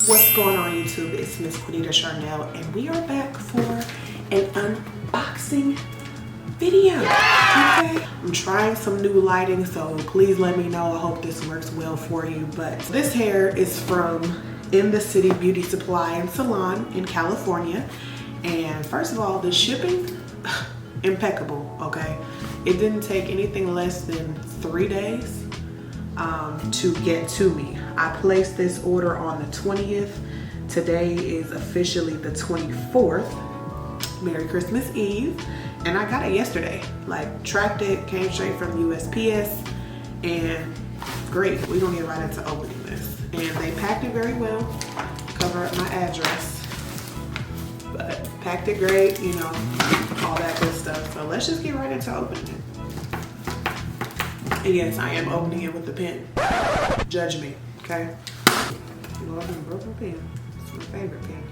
What's going on YouTube? It's Miss Quinita Charnel and we are back for an unboxing video. Okay, I'm trying some new lighting, so please let me know. I hope this works well for you. But this hair is from In the City Beauty Supply and Salon in California. And first of all, the shipping, impeccable, okay? It didn't take anything less than 3 days to get to me. I placed this order on the 20th. Today is officially the 24th. Merry Christmas Eve. And I got it yesterday. Like, tracked it, came straight from USPS, and great. We're gonna get right into opening this. And they packed it very well, cover up my address, but packed it great, you know, all that good stuff. So let's just get right into opening it. And yes, I am opening it with the pen. Judge me, okay? Lord, I broke my pen. It's my favorite pen.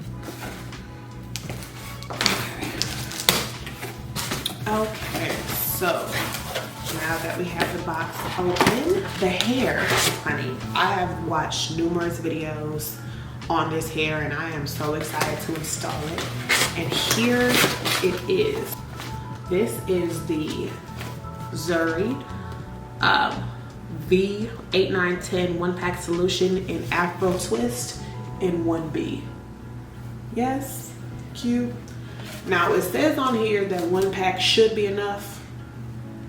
Okay, so now that we have the box open, the hair, honey, I have watched numerous videos on this hair and I am so excited to install it. And here it is. This is the Zury V8910 one-pack solution in Afro Twist in 1B. Yes, cute. Now it says on here that 1 pack should be enough.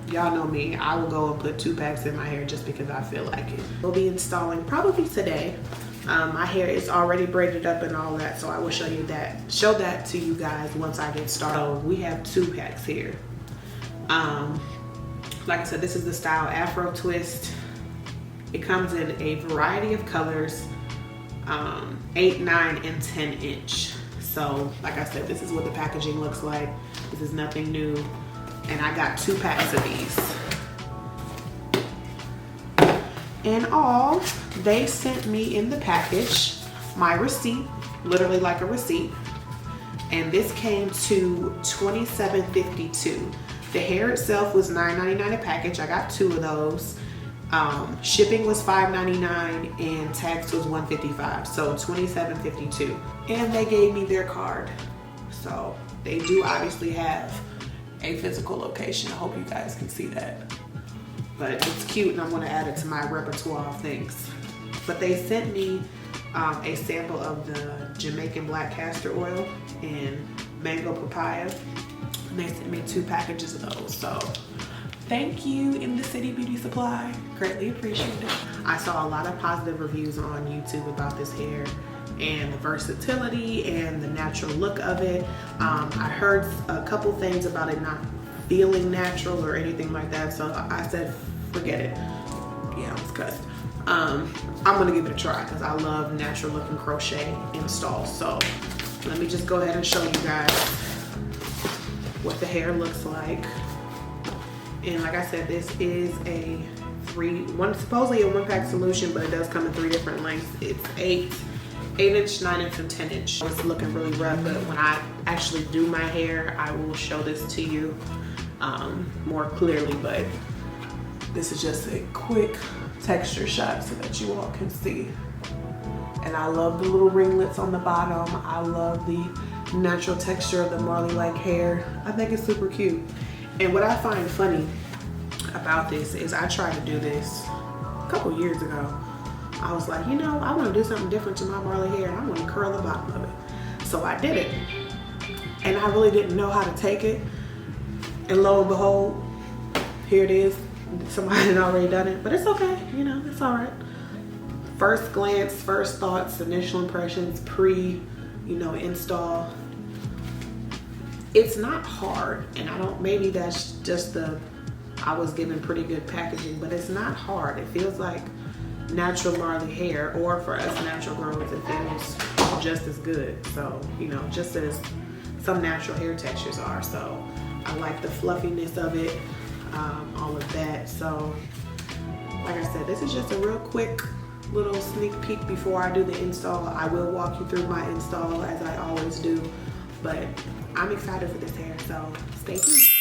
Y'all know me, I will go and put 2 packs in my hair just because I feel like it. We'll be installing probably today. My hair is already braided up and all that, so I will show that to you guys once I get started. So we have 2 packs here. Like I said, this is the style Afro Twist. It comes in a variety of colors, 8, 9, and 10 inch. So like I said, this is what the packaging looks like. This is nothing new. And I got 2 packs of these. In all, they sent me in the package my receipt, literally like a receipt. And this came to $27.52. The hair itself was $9.99 a package. I got 2 of those. Shipping was $5.99 and tax was $155, so $27.52. And they gave me their card. So they do obviously have a physical location. I hope you guys can see that. But it's cute and I'm gonna add it to my repertoire of things. But they sent me a sample of the Jamaican black castor oil and mango papaya. And they sent me 2 packages of those. So thank you, In the City Beauty Supply. Greatly appreciate it. I saw a lot of positive reviews on YouTube about this hair and the versatility and the natural look of it. I heard a couple things about it not feeling natural or anything like that, so I said, forget it. Yeah, I was cussed. I'm gonna give it a try because I love natural looking crochet installs. So let me just go ahead and show you guys what the hair looks like. And like I said, this is supposedly a 1-pack solution, but it does come in 3 different lengths. It's 8 inch, 9 inch, and 10 inch. It's looking really rough, but when I actually do my hair, I will show this to you more clearly. But this is just a quick texture shot so that you all can see. And I love the little ringlets on the bottom. I love the natural texture of the Marley-like hair. I think it's super cute. And what I find funny about this is I tried to do this a couple years ago. I was like, you know, I want to do something different to my Marley hair and I want to curl the bottom of it. So I did it. And I really didn't know how to take it. And lo and behold, here it is. Somebody had already done it, but it's okay. You know, it's all right. First glance, first thoughts, initial impressions, install. It's not hard, and maybe that's just I was given pretty good packaging, but it's not hard. It feels like natural Marley hair, or for us natural girls, it feels just as good. So, you know, just as some natural hair textures are. So I like the fluffiness of it, all of that. So like I said, this is just a real quick little sneak peek before I do the install. I will walk you through my install as I always do, but I'm excited for this hair, so stay tuned.